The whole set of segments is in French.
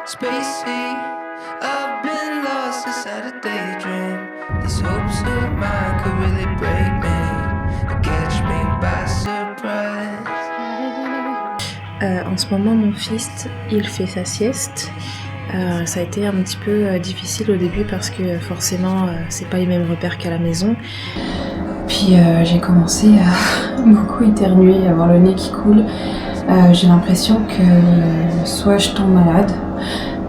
spacey. I've been lost inside a daydream. These hopes of mine could really break me, catch me by surprise. En ce moment, mon fils, il fait sa sieste. Ça a été un petit peu difficile au début parce que forcément, c'est pas les mêmes repères qu'à la maison. Puis j'ai commencé à beaucoup éternuer, avoir le nez qui coule. J'ai l'impression que soit je tombe malade,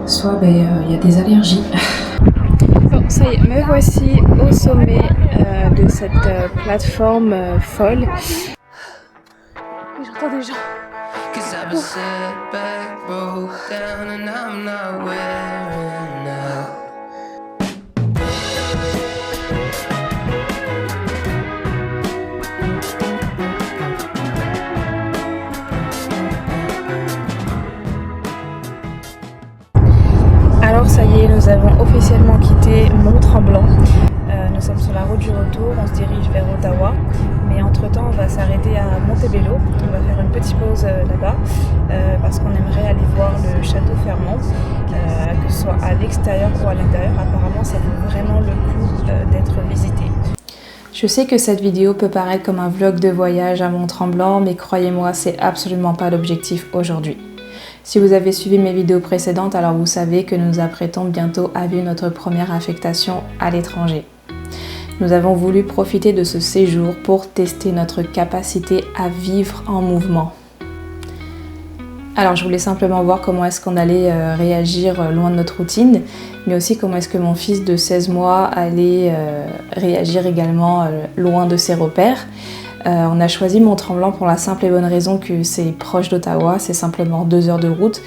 soit y a des allergies. Bon, ça y est, me voici au sommet de cette plateforme folle. Et j'entends des gens. Cause I've been set back, broke down, and I'm not wearing out. Alors ça y est, nous avons officiellement quitté Mont-Tremblant. Nous sommes sur la route du retour, on se dirige vers Ottawa. Mais entre temps, on va s'arrêter à Montebello. On va faire une petite pause là-bas parce qu'on aimerait aller voir le château Fermont, que ce soit à l'extérieur ou à l'intérieur. Apparemment, ça vaut vraiment le coup d'être visité. Je sais que cette vidéo peut paraître comme un vlog de voyage à Mont-Tremblant, mais croyez-moi, c'est absolument pas l'objectif aujourd'hui. Si vous avez suivi mes vidéos précédentes, alors vous savez que nous apprêtons bientôt à vivre notre première affectation à l'étranger. Nous avons voulu profiter de ce séjour pour tester notre capacité à vivre en mouvement. Alors je voulais simplement voir comment est-ce qu'on allait réagir loin de notre routine, mais aussi comment est-ce que mon fils de 16 mois allait réagir également loin de ses repères. On a choisi Mont-Tremblant pour la simple et bonne raison que c'est proche d'Ottawa, c'est simplement 2 heures de route.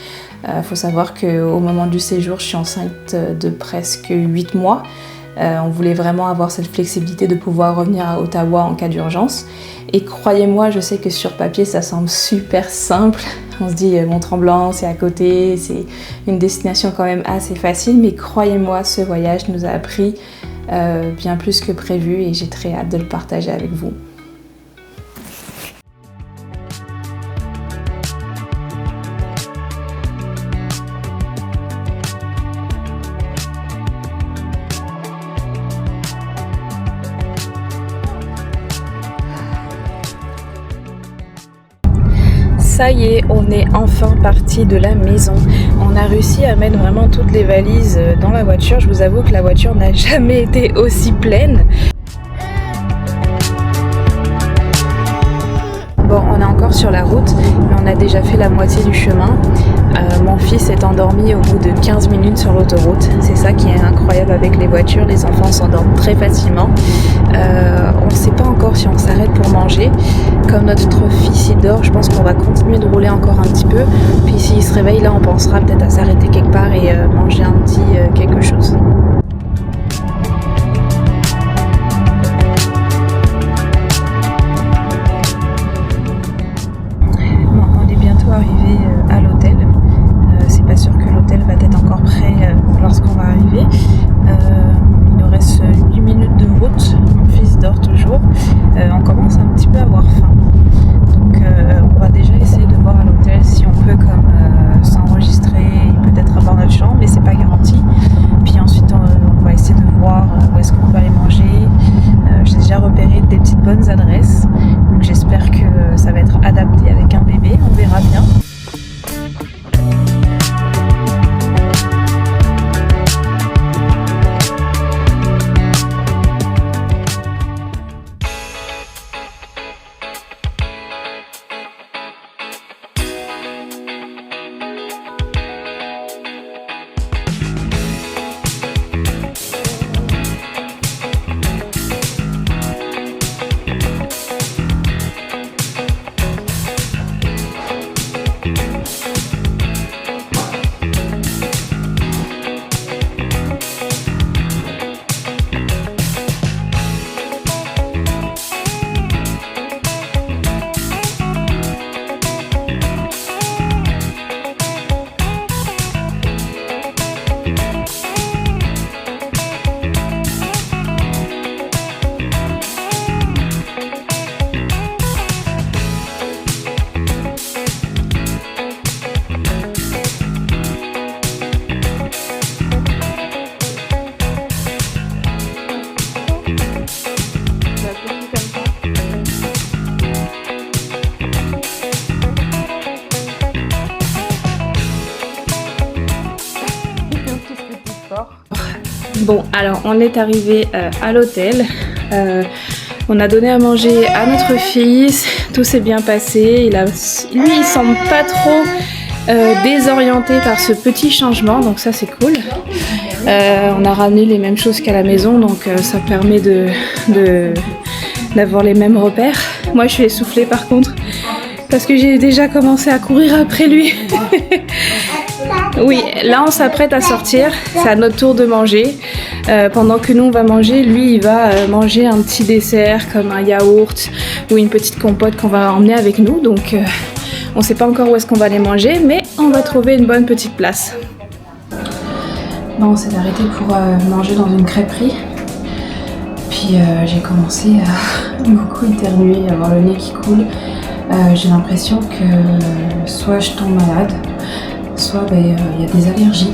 Faut savoir qu'au moment du séjour, je suis enceinte de presque 8 mois. On voulait vraiment avoir cette flexibilité de pouvoir revenir à Ottawa en cas d'urgence. Et croyez-moi, je sais que sur papier, ça semble super simple. On se dit Mont-Tremblant, c'est à côté, c'est une destination quand même assez facile. Mais croyez-moi, ce voyage nous a appris bien plus que prévu et j'ai très hâte de le partager avec vous. Ça y est, on est enfin parti de la maison. On a réussi à mettre vraiment toutes les valises dans la voiture. Je vous avoue que la voiture n'a jamais été aussi pleine. Bon, on est encore sur la route, mais on a déjà fait la moitié du chemin. Mon fils est endormi au bout de 15 minutes sur l'autoroute. C'est ça qui est incroyable avec les voitures, les enfants s'endorment très facilement. On ne sait pas encore si on s'arrête pour manger. Comme notre fils il dort, je pense qu'on va continuer de rouler encore un petit peu. Puis s'il se réveille, là on pensera peut-être à s'arrêter quelque part et manger un petit quelque chose. Bon, on est bientôt arrivé à l'hôtel. C'est pas sûr que l'hôtel va être encore prêt lorsqu'on va arriver. Il nous reste 8 minutes de route. Mon fils dort toujours. On commence un petit peu à avoir faim. Donc on va déjà essayer de voir à l'hôtel si on peut comme s'enregistrer et peut-être avoir notre chambre, mais c'est pas garanti. Puis ensuite Bon, alors on est arrivé à l'hôtel. On a donné à manger à notre fils. Tout s'est bien passé. Lui, il semble pas trop désorienté par ce petit changement, donc ça c'est cool. On a ramené les mêmes choses qu'à la maison, donc ça permet d'avoir les mêmes repères. Moi, je suis essoufflée par contre, parce que j'ai déjà commencé à courir après lui. Oui, là on s'apprête à sortir, c'est à notre tour de manger. Pendant que nous on va manger, lui il va manger un petit dessert comme un yaourt ou une petite compote qu'on va emmener avec nous. Donc on ne sait pas encore où est-ce qu'on va les manger, mais on va trouver une bonne petite place. Bon, on s'est arrêté pour manger dans une crêperie. Puis j'ai commencé à beaucoup éternuer, avoir le nez qui coule. J'ai l'impression que soit je tombe malade, soit y a des allergies.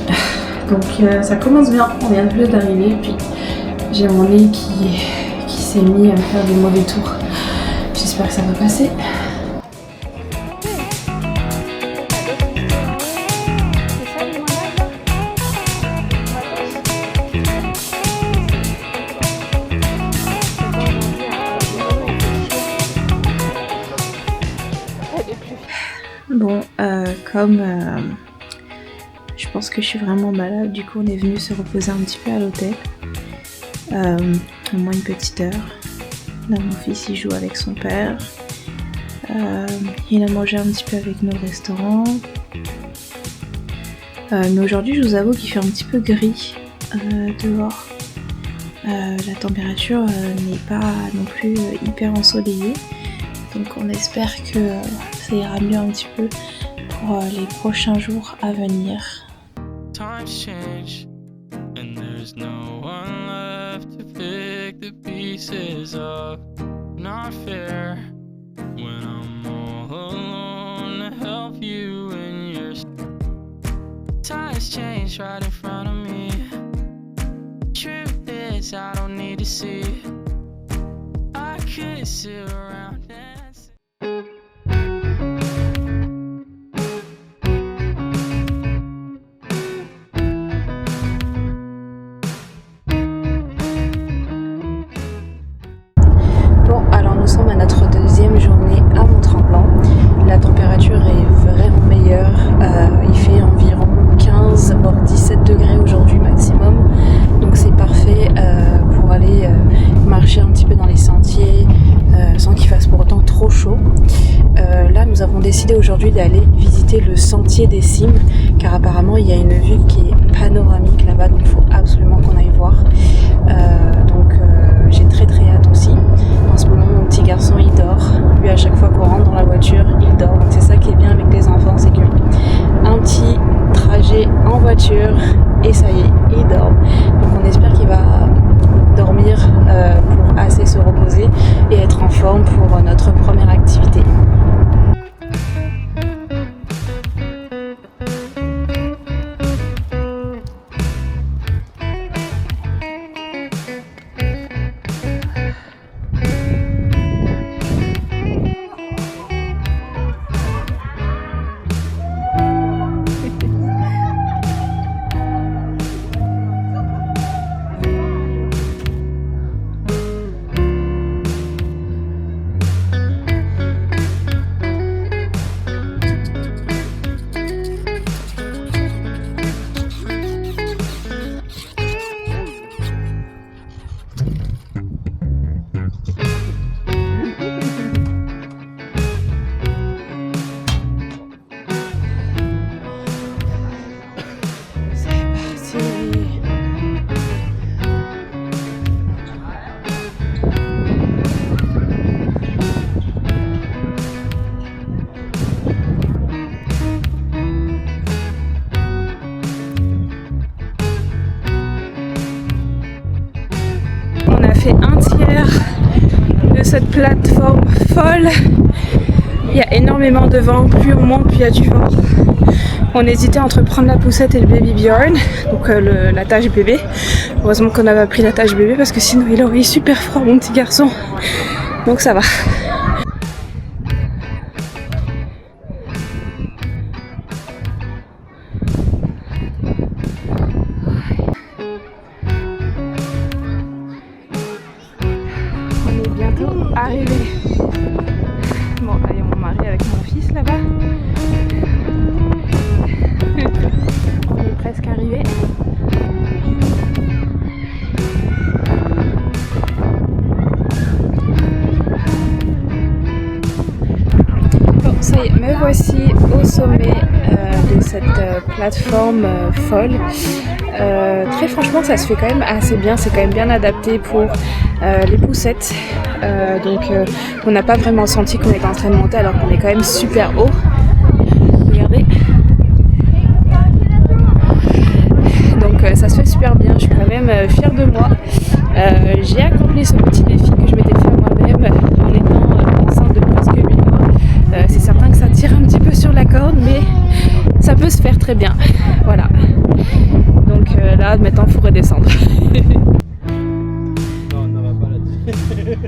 Donc ça commence bien, on vient juste d'arriver, puis j'ai mon nez qui s'est mis à me faire des mauvais tours. J'espère que ça va passer. Bon, comme je pense que je suis vraiment malade, du coup on est venu se reposer un petit peu à l'hôtel. Au moins une petite heure. Là mon fils il joue avec son père. Il a mangé un petit peu avec nous au restaurant. Mais aujourd'hui je vous avoue qu'il fait un petit peu gris dehors. La température n'est pas non plus hyper ensoleillée. Donc on espère que ça ira mieux un petit peu pour les prochains jours à venir. Times change and there's no one left to pick the pieces up. Not fair when I'm all alone to help you in your times change right in front of me. Truth is I don't need to see. I could sit around and see. Bon, alors nous sommes à notre deuxième journée à Mont-Tremblant. La température est vraiment meilleure. Il fait environ 15 voire 17 degrés aujourd'hui maximum. Donc c'est parfait pour aller marcher un petit peu dans les sentiers sans qu'il fasse pour autant trop chaud. Là nous avons décidé aujourd'hui d'aller visiter le sentier des cimes, car apparemment il y a une vue qui est panoramique là-bas, donc il faut absolument qu'on aille voir. J'ai très hâte aussi. En ce moment mon petit garçon il dort. Lui à chaque fois qu'on rentre dans la voiture il dort. Donc c'est ça qui est bien avec les enfants, c'est que un petit trajet en voiture et ça y est, il dort. Donc on espère qu'il va dormir pour assez se reposer et être en forme pour notre première activité. Un tiers de cette plateforme folle. Il y a énormément de vent, plus on monte, plus il y a du vent. On hésitait entre prendre la poussette et le baby Bjorn, donc la tâche bébé. Heureusement qu'on avait pris la tâche bébé parce que sinon il aurait eu super froid mon petit garçon. Donc ça va. arrivés. Bon, allez, on m'arrive avec mon fils là-bas. On est presque arrivés. Bon, ça y est, me voici au sommet de cette plateforme folle. Très franchement, ça se fait quand même assez bien, c'est quand même bien adapté pour les poussettes. Donc on n'a pas vraiment senti qu'on était en train de monter alors qu'on est quand même super haut. Regardez. Donc ça se fait super bien, je suis quand même fière de moi. J'ai accompli ce petit défi que je m'étais fait moi-même en étant enceinte de presque 8 mois. C'est certain que ça tire un petit peu sur la corde, mais ça peut se faire très bien. Voilà. Donc là, maintenant, il faut redescendre. Non, on va pas là-dessus.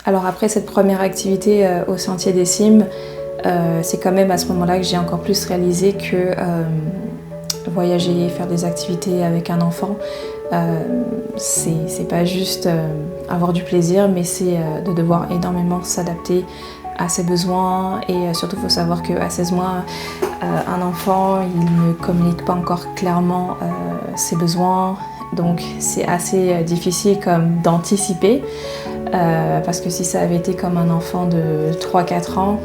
Alors après cette première activité au Sentier des Cimes, c'est quand même à ce moment-là que j'ai encore plus réalisé que voyager, faire des activités avec un enfant, c'est pas juste avoir du plaisir, mais c'est de devoir énormément s'adapter à ses besoins. Et surtout, il faut savoir qu'à 16 mois, un enfant, il ne communique pas encore clairement ses besoins. Donc c'est assez difficile comme d'anticiper, parce que si ça avait été comme un enfant de 3-4 ans,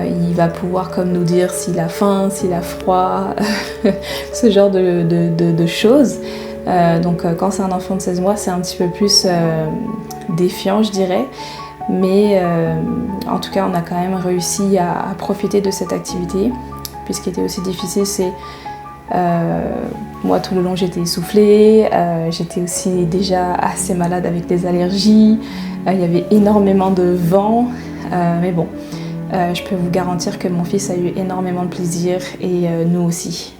il va pouvoir comme nous dire s'il a faim, s'il a froid, ce genre de choses. Donc quand c'est un enfant de 16 mois, c'est un petit peu plus défiant, je dirais. Mais en tout cas, on a quand même réussi à profiter de cette activité. Puis ce qui était aussi difficile, c'est moi tout le long j'étais essoufflée, j'étais aussi déjà assez malade avec des allergies, il y avait énormément de vent, mais bon, je peux vous garantir que mon fils a eu énormément de plaisir et nous aussi.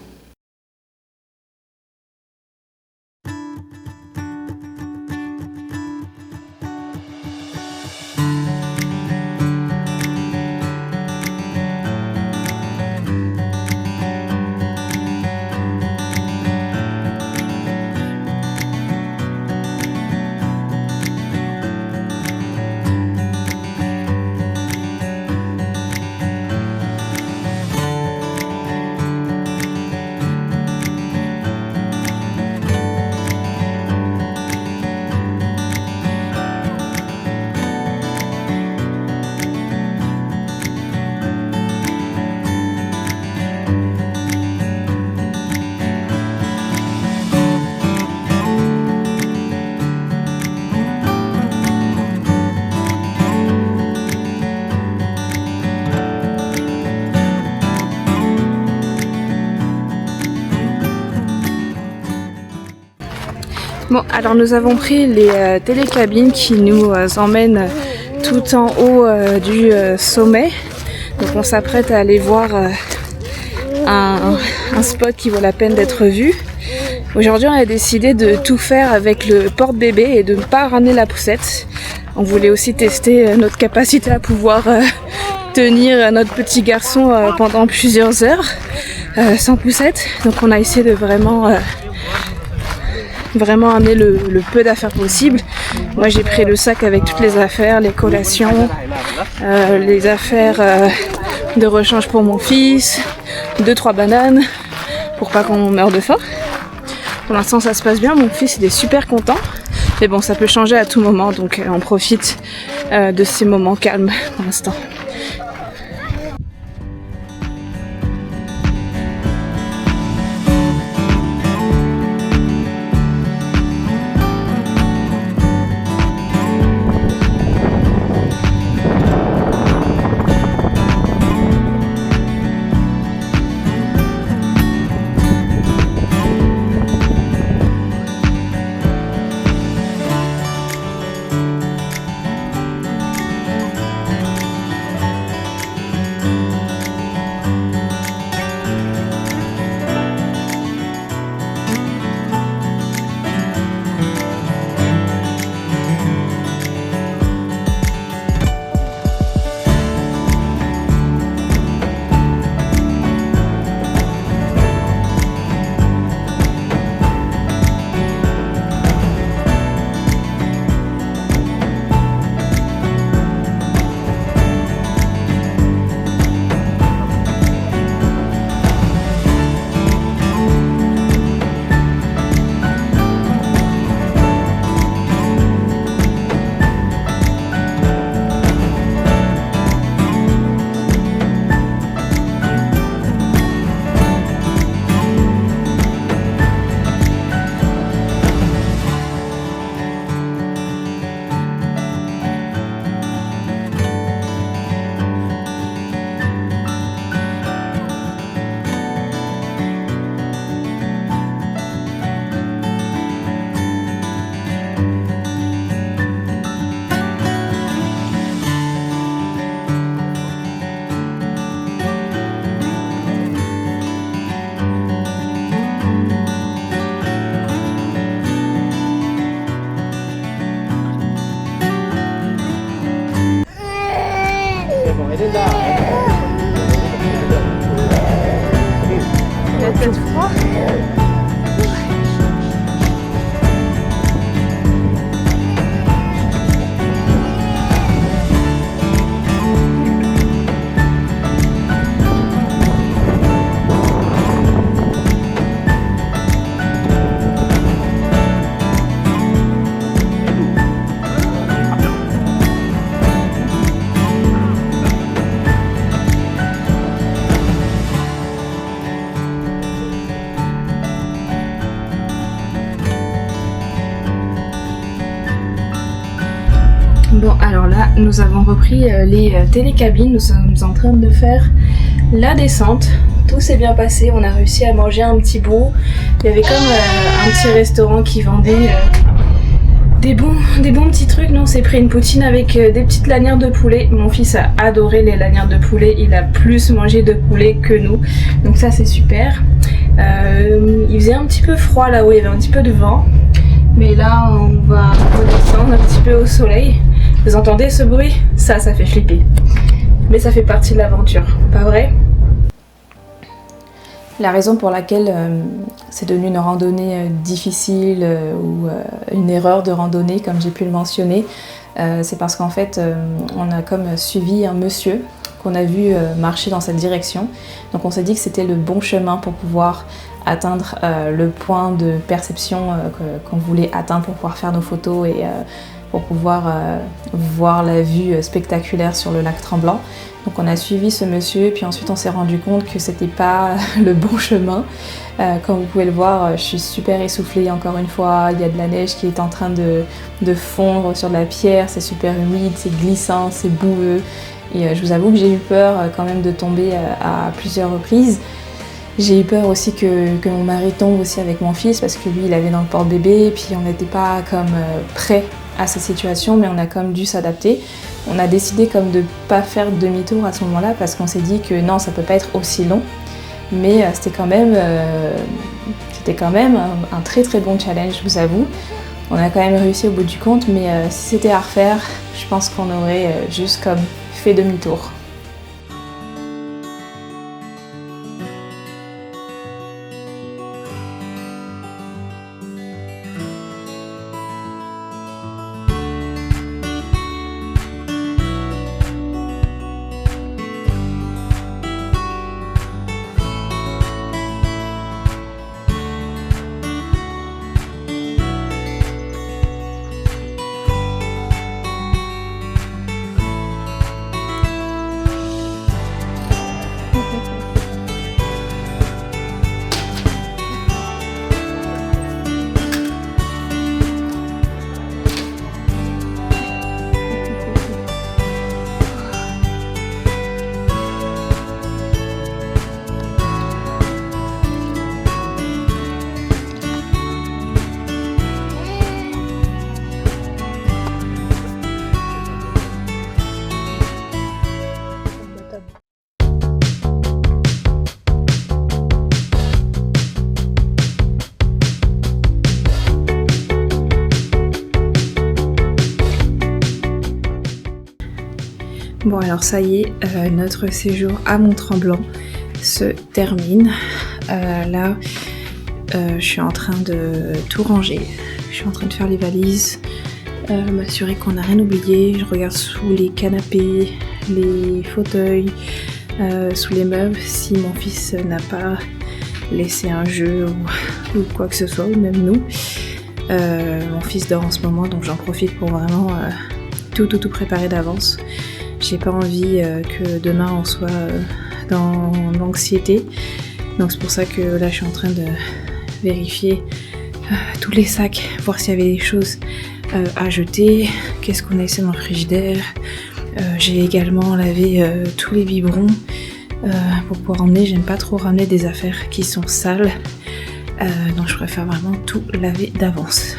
Bon, alors nous avons pris les télécabines qui nous emmènent tout en haut du sommet. Donc on s'apprête à aller voir un spot qui vaut la peine d'être vu. Aujourd'hui on a décidé de tout faire avec le porte-bébé et de ne pas ramener la poussette. On voulait aussi tester notre capacité à pouvoir tenir notre petit garçon pendant plusieurs heures sans poussette. Donc on a essayé de vraiment amener le peu d'affaires possible. Moi j'ai pris le sac avec toutes les affaires, les collations, les affaires de rechange pour mon fils, 2-3 bananes pour pas qu'on meure de faim. Pour l'instant ça se passe bien, mon fils il est super content. Mais bon, ça peut changer à tout moment, donc on profite de ces moments calmes pour l'instant. peu de froid. Bon, alors là, nous avons repris les télécabines. Nous sommes en train de faire la descente. Tout s'est bien passé. On a réussi à manger un petit bout. Il y avait comme un petit restaurant qui vendait des bons petits trucs. Nous, on s'est pris une poutine avec des petites lanières de poulet. Mon fils a adoré les lanières de poulet. Il a plus mangé de poulet que nous. Donc ça, c'est super. Il faisait un petit peu froid là-haut. Il y avait un petit peu de vent. Mais là, on va redescendre un petit peu au soleil. Vous entendez ce bruit? Ça fait flipper. Mais ça fait partie de l'aventure, pas vrai? La raison pour laquelle c'est devenu une randonnée difficile ou une erreur de randonnée, comme j'ai pu le mentionner, c'est parce qu'en fait, on a comme suivi un monsieur qu'on a vu marcher dans cette direction. Donc on s'est dit que c'était le bon chemin pour pouvoir atteindre le point de perception qu'on voulait atteindre pour pouvoir faire nos photos et pour pouvoir voir la vue spectaculaire sur le lac Tremblant. Donc on a suivi ce monsieur, puis ensuite on s'est rendu compte que c'était pas le bon chemin. Comme vous pouvez le voir, je suis super essoufflée encore une fois. Il y a de la neige qui est en train de fondre sur de la pierre, c'est super humide, c'est glissant, c'est boueux. Et je vous avoue que j'ai eu peur quand même de tomber à plusieurs reprises. J'ai eu peur aussi que mon mari tombe aussi avec mon fils parce que lui il avait dans le porte-bébé et puis on n'était pas comme prêt à cette situation, mais on a comme dû s'adapter. On a décidé comme de pas faire demi-tour à ce moment-là parce qu'on s'est dit que non, ça peut pas être aussi long, mais c'était quand même un très très bon challenge, je vous avoue. On a quand même réussi au bout du compte, mais si c'était à refaire, je pense qu'on aurait juste comme fait demi-tour. Bon alors ça y est, notre séjour à Mont-Tremblant se termine. Là, je suis en train de tout ranger. Je suis en train de faire les valises, m'assurer qu'on n'a rien oublié. Je regarde sous les canapés, les fauteuils, sous les meubles, si mon fils n'a pas laissé un jeu ou quoi que ce soit, ou même nous. Mon fils dort en ce moment, donc j'en profite pour vraiment tout préparer d'avance. J'ai pas envie que demain on soit dans l'anxiété. Donc c'est pour ça que là je suis en train de vérifier tous les sacs, voir s'il y avait des choses à jeter, qu'est-ce qu'on a laissé dans le frigidaire. J'ai également lavé tous les biberons pour pouvoir emmener. J'aime pas trop ramener des affaires qui sont sales. Donc je préfère vraiment tout laver d'avance.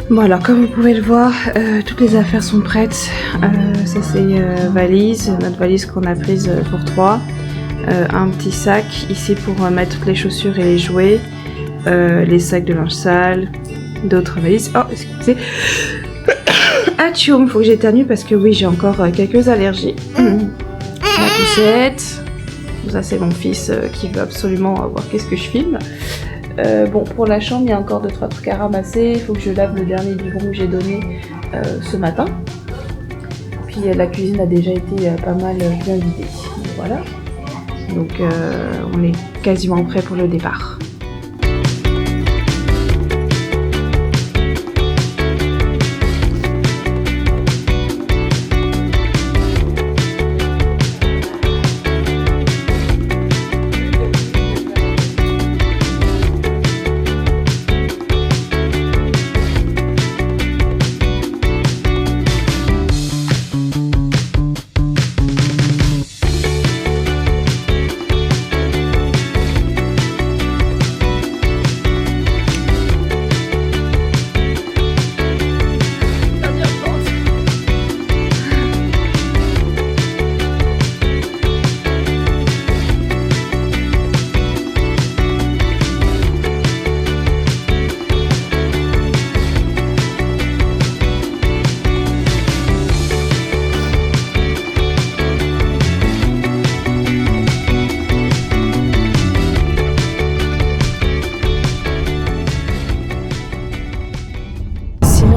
Bon alors comme vous pouvez le voir, toutes les affaires sont prêtes. Ça c'est valise, notre valise qu'on a prise pour 3. Un petit sac ici pour mettre toutes les chaussures et les jouets. Les sacs de linge sale, d'autres valises. Oh excusez. Atchoum, faut que j'éternue parce que oui j'ai encore quelques allergies. La poussette. Ça c'est mon fils qui veut absolument voir qu'est-ce que je filme. Bon, pour la chambre, il y a encore 2-3 trucs à ramasser. Il faut que je lave le dernier biberon que j'ai donné ce matin. Puis la cuisine a déjà été pas mal bien vidée. Donc, voilà. Donc on est quasiment prêt pour le départ.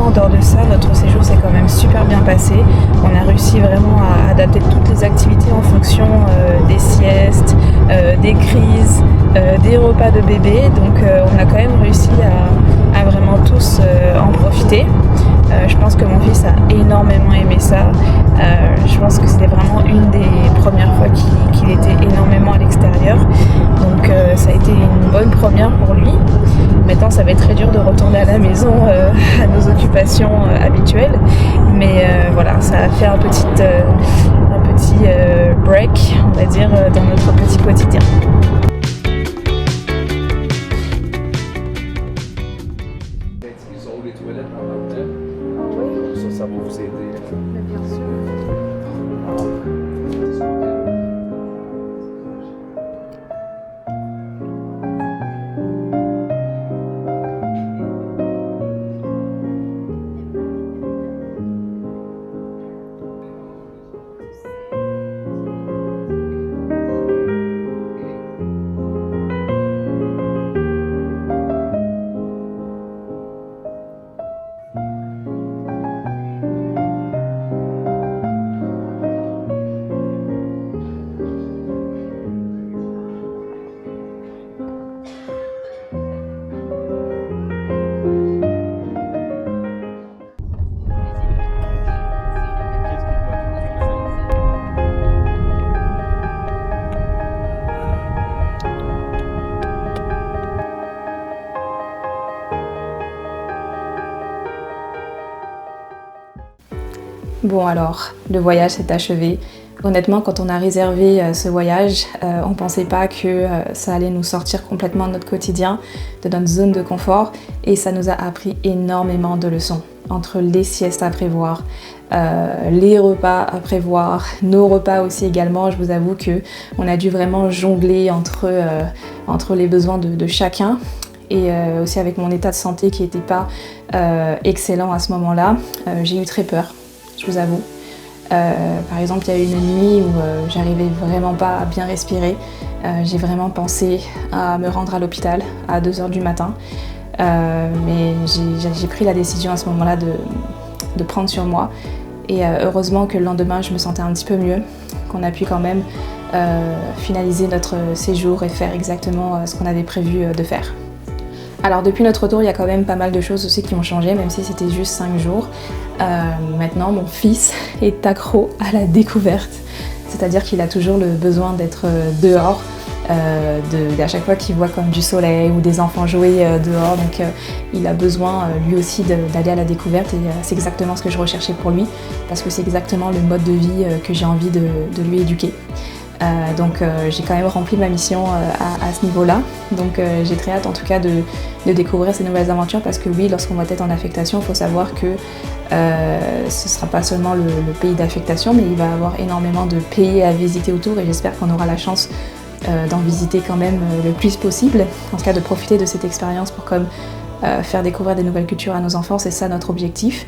En dehors de ça, notre séjour s'est quand même super bien passé. On a réussi vraiment à adapter toutes les activités en fonction des siestes, des crises, des repas de bébé. Donc on a quand même réussi à vraiment tous en profiter. Je pense que mon fils a énormément aimé ça. Je pense que c'était vraiment une des premières fois qu'il était énormément à l'extérieur. Donc ça a été une bonne première pour lui. Maintenant ça va être très dur de retourner à la maison à nos occupations habituelles. Mais voilà, ça a fait un petit break, on va dire, dans notre petit quotidien. Ils ont les toilettes en même temps. Ça va vous aider. Bien sûr. Bon alors, le voyage s'est achevé. Honnêtement, quand on a réservé ce voyage, on pensait pas que ça allait nous sortir complètement de notre quotidien, de notre zone de confort, et ça nous a appris énormément de leçons. Entre les siestes à prévoir, les repas à prévoir, nos repas aussi également, je vous avoue que on a dû vraiment jongler entre les besoins de chacun. Et aussi avec mon état de santé qui n'était pas excellent à ce moment-là, j'ai eu très peur, je vous avoue. Par exemple, il y a eu une nuit où j'arrivais vraiment pas à bien respirer. J'ai vraiment pensé à me rendre à l'hôpital à 2h du matin. Mais j'ai pris la décision à ce moment-là de prendre sur moi. Et heureusement que le lendemain, je me sentais un petit peu mieux, qu'on a pu quand même finaliser notre séjour et faire exactement ce qu'on avait prévu de faire. Alors depuis notre retour, il y a quand même pas mal de choses aussi qui ont changé, même si c'était juste 5 jours. Maintenant, mon fils est accro à la découverte, c'est-à-dire qu'il a toujours le besoin d'être dehors, à chaque fois qu'il voit comme du soleil ou des enfants jouer dehors, donc il a besoin lui aussi d'aller à la découverte, et c'est exactement ce que je recherchais pour lui, parce que c'est exactement le mode de vie que j'ai envie de lui éduquer. Donc j'ai quand même rempli ma mission à ce niveau-là. Donc j'ai très hâte en tout cas de découvrir ces nouvelles aventures parce que oui, lorsqu'on va être en affectation, il faut savoir que ce ne sera pas seulement le pays d'affectation, mais il va y avoir énormément de pays à visiter autour et j'espère qu'on aura la chance d'en visiter quand même le plus possible. En tout cas de profiter de cette expérience pour faire découvrir des nouvelles cultures à nos enfants, c'est ça notre objectif.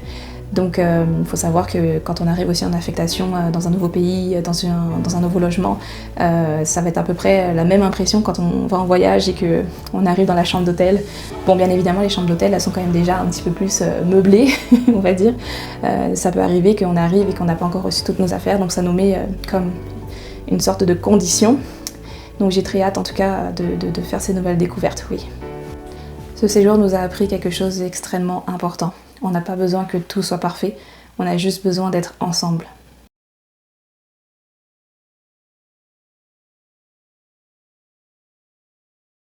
Donc il faut savoir que quand on arrive aussi en affectation dans un nouveau pays, dans un nouveau logement, ça va être à peu près la même impression quand on va en voyage et qu'on arrive dans la chambre d'hôtel. Bon, bien évidemment, les chambres d'hôtel, elles sont quand même déjà un petit peu plus meublées, on va dire. Ça peut arriver qu'on arrive et qu'on n'a pas encore reçu toutes nos affaires, donc ça nous met comme une sorte de condition. Donc j'ai très hâte en tout cas de faire ces nouvelles découvertes, oui. Ce séjour nous a appris quelque chose d'extrêmement important. On n'a pas besoin que tout soit parfait, on a juste besoin d'être ensemble.